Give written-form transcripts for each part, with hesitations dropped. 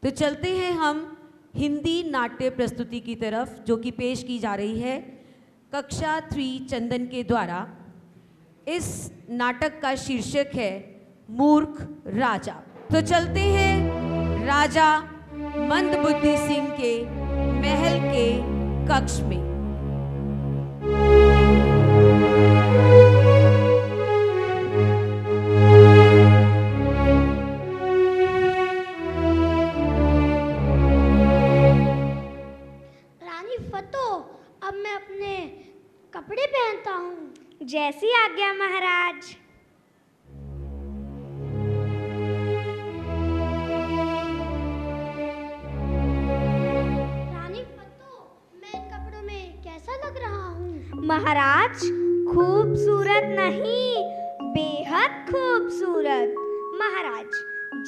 तो चलते हैं हम हिंदी नाट्य प्रस्तुति की तरफ, जो कि पेश की जा रही है कक्षा 3 चंदन के द्वारा। इस नाटक का शीर्षक है मूर्ख राजा। तो चलते हैं राजा मंदबुद्धि सिंह के महल के कक्ष में। रानी फतो, अब मैं अपने कपड़े पहनता हूँ। जैसी आज्ञा महाराज। रानी फतो, मैं इन कपड़ों में कैसा लग रहा हूँ? महाराज, खूबसूरत नहीं, बेहद खूबसूरत। महाराज,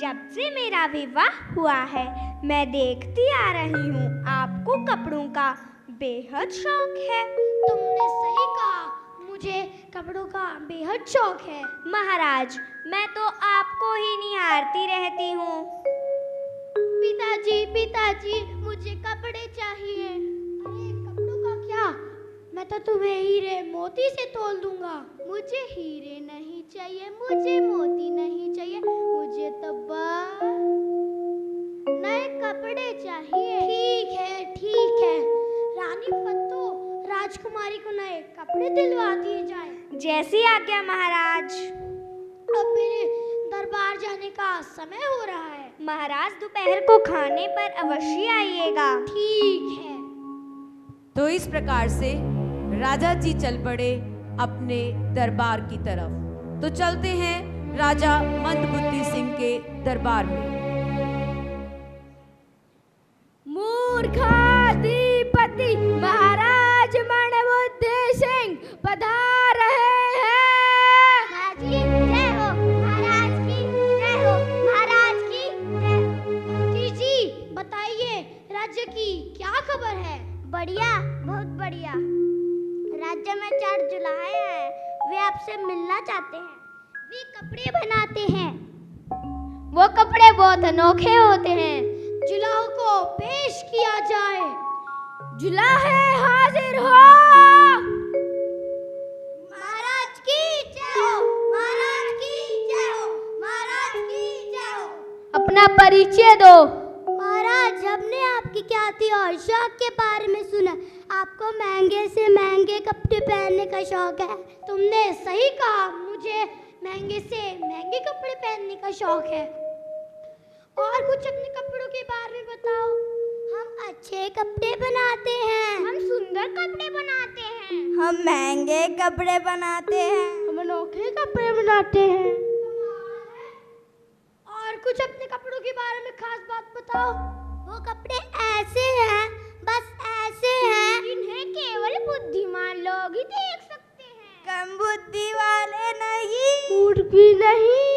जब से मेरा विवाह हुआ है मैं देखती आ रही हूँ आपको कपड़ों का बेहद शौक है। तुमने सही कहा, मुझे कपड़ों का बेहद शौक है। महाराज, मैं तो आपको ही निहारती रहती हूँ। पिताजी, पिताजी, मुझे कपड़े चाहिए। अरे कपड़ों का क्या, मैं तो तुम्हें हीरे मोती से तोल दूंगा। मुझे हीरे नहीं चाहिए, मुझे मोती नहीं चाहिए, मुझे तो बस नए कपड़े चाहिए। ठीक है, रानी फतो, राजकुमारी को नए कपड़े दिलवा दिए जाए। जैसी आज्ञा महाराज। अब मेरे दरबार जाने का समय हो रहा है। महाराज, दोपहर को खाने पर अवश्य आइएगा। ठीक है। तो इस प्रकार से राजा जी चल पड़े अपने दरबार की तरफ। तो चलते हैं राजा मंदबुद्धि सिंह के दरबार में। मूर्खाधिपति महाराज मंदबुद्धि सिंह पधार रहे हैं। महाराज की जय हो, महाराज की जय हो, महाराज की जय हो। जी बताइए, राज्य की क्या खबर है? बढ़िया, बहुत बढ़िया। राज्य में 4 जुलाहे हैं, वे आपसे मिलना चाहते हैं। वे कपड़े बनाते हैं। वो कपड़े बहुत अनोखे होते हैं। जुलाहों को पेश किया जाए। जुलाहे हाजिर हो। महाराज की जय हो, महाराज की जय हो, महाराज की जय हो। अपना परिचय दो। महाराज, हमने आपकी ख्याति और शौक के बारे में सुना। आपको महंगे से महंगे कपड़े पहनने का शौक है। तुमने सही कहा, मुझे महंगे से महंगे कपड़े पहनने का शौक है। और कुछ अपने कपड़ों के बारे में बताओ। हम अच्छे कपड़े बनाते हैं। हम सुंदर कपड़े बनाते हैं। हम महंगे कपड़े बनाते हैं। हम अनोखे कपड़े बनाते हैं। और कुछ अपने कपड़ों के बारे में खास बात बताओ। वो कपड़े ऐसे हैं, बस ऐसे हैं। इन्हें केवल बुद्धिमान लोग ही देख सकते हैं। कम बुद्धि वाले नहीं। मूर्ख भी नहीं।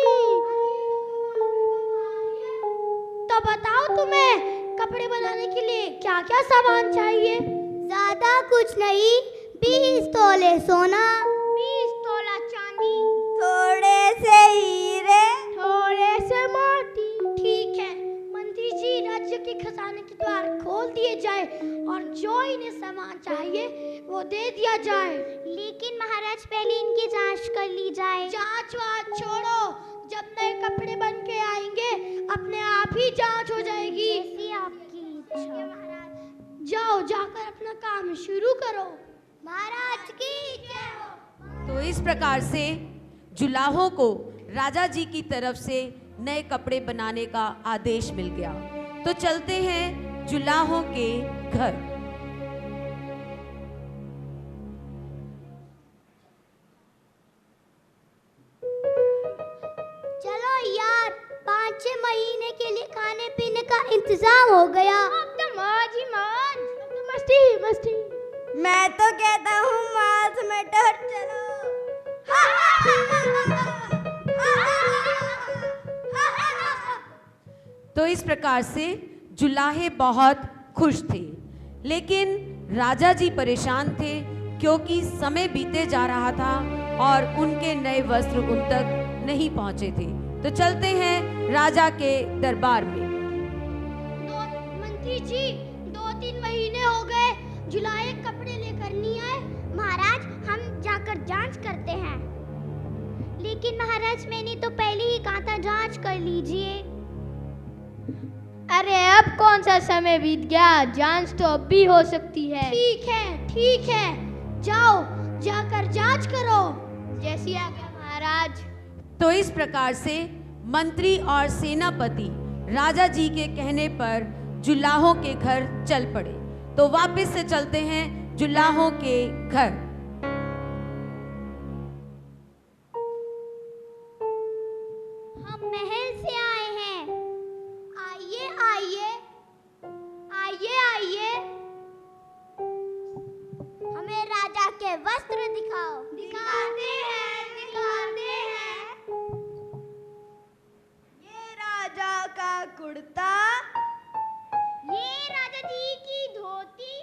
तो बताओ, तुम्हें कपड़े बनाने के लिए क्या क्या सामान चाहिए? ज्यादा कुछ नहीं, 20 तोले सोना, 20 तोला चांदी, थोड़े से हीरे, थोड़े से मोती। ठीक है मंत्री जी, राज्य के खजाने के द्वार खोल दिए जाए और जो इन्हें सामान चाहिए वो दे दिया जाए। लेकिन महाराज, पहले इनकी जांच कर ली जाए। जांच वाच छोड़ो, जब नए कपड़े बन के आएंगे अपने आप ही जांच हो जाएगी। जैसी आपकी इच्छा। जाओ, जाकर अपना काम शुरू करो। महाराज की जय हो। तो इस प्रकार से जुलाहों को राजा जी की तरफ से नए कपड़े बनाने का आदेश मिल गया। तो चलते हैं जुलाहों के घर। चलो यार, 5-6 महीने के लिए खाने पीने का इंतजाम हो गया। अब तो मौज ही मौज। अब तो मस्ती ही मस्ती। मैं तो कहता हूँ मांस में डर चलो। तो इस प्रकार से जुलाहे बहुत खुश थे, लेकिन राजा जी परेशान थे क्योंकि समय बीते जा रहा था और उनके नए वस्त्र उन तक नहीं पहुंचे थे। तो चलते हैं राजा के दरबार में। जुलाहे कपड़े लेकर नहीं आए? महाराज, हम जाकर जांच करते हैं। लेकिन महाराज, मैंने तो पहले ही कहा था जांच कर लीजिए। अरे अब कौन सा समय बीत गया, जांच तो अब भी हो सकती है। ठीक है, जाओ जाकर जांच करो। जैसी आज्ञा महाराज। तो इस प्रकार से मंत्री और सेनापति राजा जी के कहने पर जुलाहों के घर चल पड़े। तो वापस से चलते हैं जुलाहों के घर। हम महल से आए हैं। आइए आइए आइए आइए, हमें राजा के वस्त्र दिखाओ। दिखाते हैं। ये राजा का कुर्ता, ये राजा जी की धोती,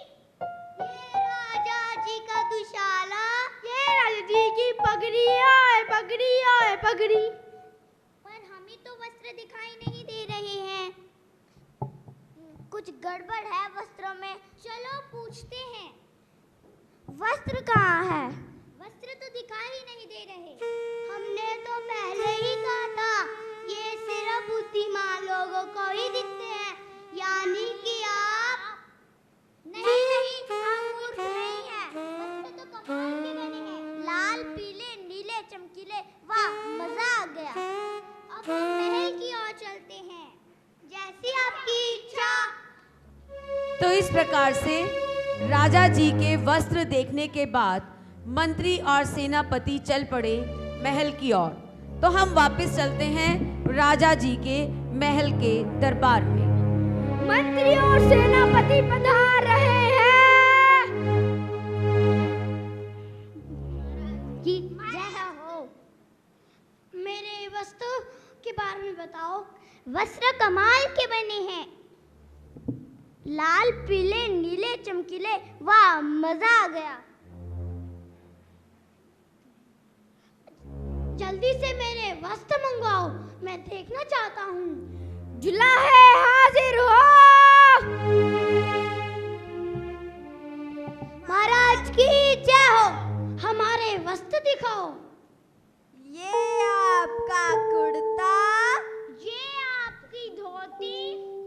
ये राजा जी का दुशाला, ये राजा जी की पगड़ी है, पगड़ी। पर हमें तो वस्त्र दिखाई नहीं दे रहे हैं। कुछ गड़बड़ है वस्त्रों में। चलो पूछते हैं। वस्त्र कहाँ है? वस्त्र तो दिखाई नहीं दे रहे। हमने तो पहले ही कहा था, ये सिर्फ बुद्धिमान लोगों को ही दिखते हैं, यानी कि आप नहीं, हम मूर्ख नहीं हैं। वस्त्र तो कमाल के बने हैं, लाल पीले नीले चमकीले। वाह, मजा आ गया। अब हम महल की ओर चलते हैं, जैसी आपकी इच्छा। तो इस प्रकार से राजा जी के वस्त्र देखने के बाद मंत्री और सेनापति चल पड़े महल की ओर। तो हम वापस चलते हैं राजा जी के महल के दरबार में। मंत्री और सेनापति पधार रहे हैं। की जय हो। मेरे वस्त्र के बारे में बताओ। वस्त्र कमाल के बने हैं, लाल पीले नीले चमकीले। वाह, मजा आ गया। जल्दी से मेरे वस्त्र मंगवाओ, मैं देखना चाहता हूँ। जुलाहे हाजिर हो। महाराज की जय हो। हमारे वस्त्र दिखाओ। ये आपका कुर्ता, ये आपकी धोती,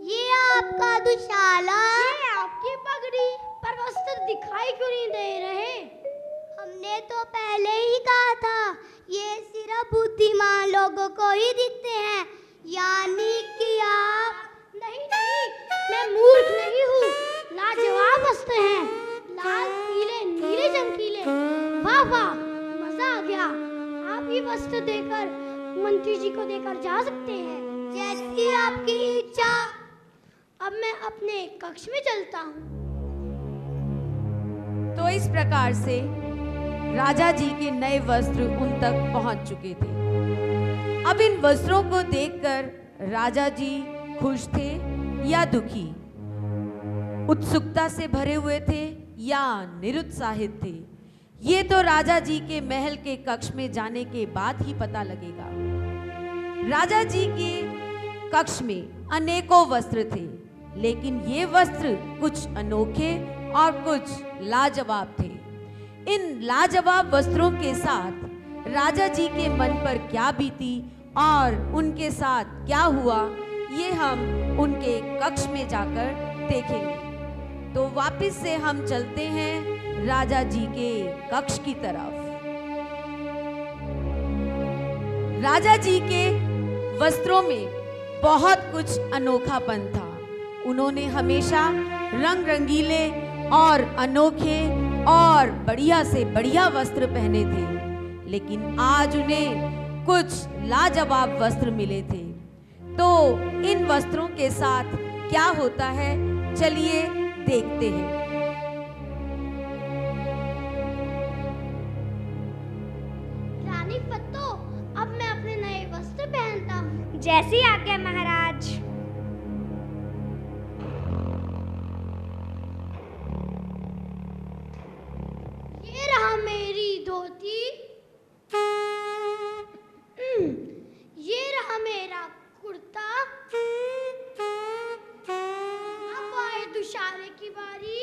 ये आपका दुशाला, ये आपकी पगड़ी। पर वस्त्र दिखाई क्यों नहीं दे रहे? हमने तो पहले ही कहा था, ये सिर्फ बुद्धिमान लोगों को ही दिखते हैं, यानी कि आप नहीं, मैं मूर्ख नहीं हूँ। लाजवाब वस्त्र हैं, लाल पीले नीले चमकीले। वाह, मजा आ गया। आप ये वस्त्र देकर मंत्री जी को देकर जा सकते हैं, जैसी आपकी इच्छा। अब मैं अपने कक्ष में चलता हूँ। तो इस प्रकार से राजा जी के नए वस्त्र उन तक पहुंच चुके थे। अब इन वस्त्रों को देखकर राजा जी खुश थे या दुखी, उत्सुकता से भरे हुए थे या निरुत्साहित थे, ये तो राजा जी के महल के कक्ष में जाने के बाद ही पता लगेगा। राजा जी के कक्ष में अनेकों वस्त्र थे, लेकिन ये वस्त्र कुछ अनोखे और कुछ लाजवाब थे। इन लाजवाब वस्त्रों के साथ राजा जी के मन पर क्या बीती और उनके साथ क्या हुआ, ये हम उनके कक्ष में जाकर देखेंगे। तो वापस से हम चलते हैं राजा जी के कक्ष की तरफ। राजा जी के वस्त्रों में बहुत कुछ अनोखापन था। उन्होंने हमेशा रंग रंगीले और अनोखे और बढ़िया से बढ़िया वस्त्र पहने थे, लेकिन आज उन्हें कुछ लाजवाब वस्त्र मिले थे। तो इन वस्त्रों के साथ क्या होता है, चलिए देखते हैं। रानी पत्तो, अब मैं अपने नए वस्त्र पहनता हूँ। जैसी आज्ञा महाराज। ये रहा मेरी धोती, ये रहा मेरा कुर्ता। अब आए दुशाले की बारी।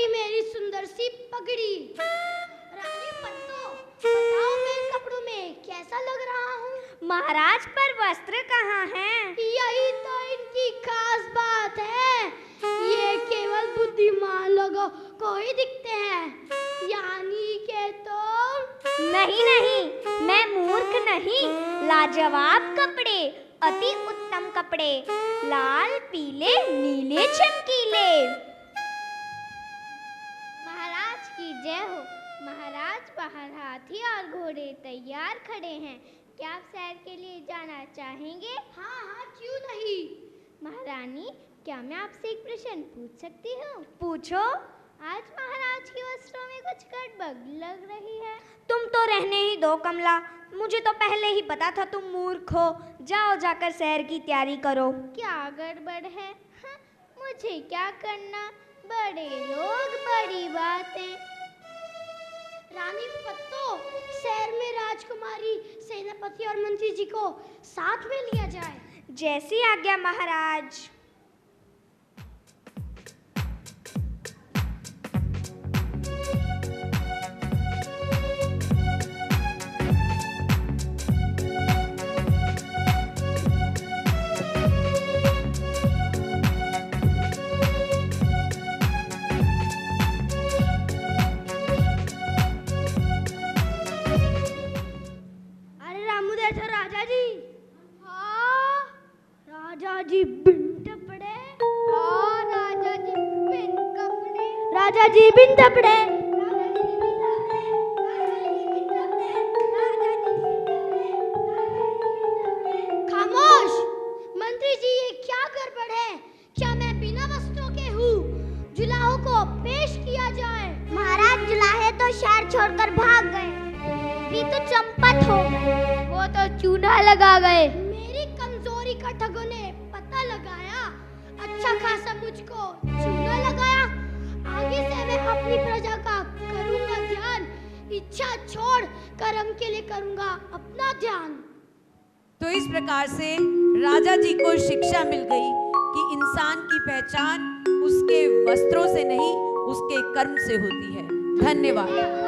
रही मेरी सुंदर सी पगड़ी। रानी पत्तो, बताओ मैं इन कपड़ों में कैसा लग रहा हूँ? महाराज, पर वस्त्र कहाँ हैं? यही तो इनकी खास बात है, ये केवल बुद्धिमान लोगों को ही दिखते हैं, यानी के तो नहीं नहीं, मैं मूर्ख नहीं। लाजवाब कपड़े, अति उत्तम कपड़े, लाल पीले नीले चमकीले। महाराज की जय हो। महाराज, बाहर हाथी और घोड़े तैयार खड़े हैं। क्या आप सैर के लिए जाना चाहेंगे? हाँ हाँ, क्यों नहीं। महारानी, क्या मैं आपसे एक प्रश्न पूछ सकती हूँ? पूछो। आज महाराज के वस्त्रों में कुछ गड़बड़ लग रही है। तुम तो रहने ही दो कमला, मुझे तो पहले ही पता था तुम मूर्ख हो। जाओ, जाकर सैर की तैयारी करो। क्या गड़बड़ है? हाँ, मुझे क्या करना, बड़े लोग बड़ी बातें। रानी पत्तो, शहर में राजकुमारी, सेनापति और मंत्री जी को साथ में लिया जाए। जैसी आज्ञा महाराज। राजा जी बिन कपड़े, हाँ राजा जी बिन कपड़े, राजा जी बिन कपड़े, खामोश। मंत्री जी, ये क्या गड़बड़ है? क्या मैं बिना वस्त्रों के हूँ? जुलाहों को पेश किया जाए। महाराज, जुलाहे तो शहर छोड़कर भाग गए, ऋतु चंपत हो गए, वो तो चूना लगा गए। मेरी कमजोरी का ठगों ने पता लगाया, अच्छा खासा मुझको चूना लगाया। आगे से मैं अपनी प्रजा का करूंगा ध्यान, इच्छा छोड़ कर्म के लिए करूंगा अपना ध्यान। तो इस प्रकार से राजा जी को शिक्षा मिल गई कि इंसान की पहचान उसके वस्त्रों से नहीं, उसके कर्म से होती है। धन्यवाद।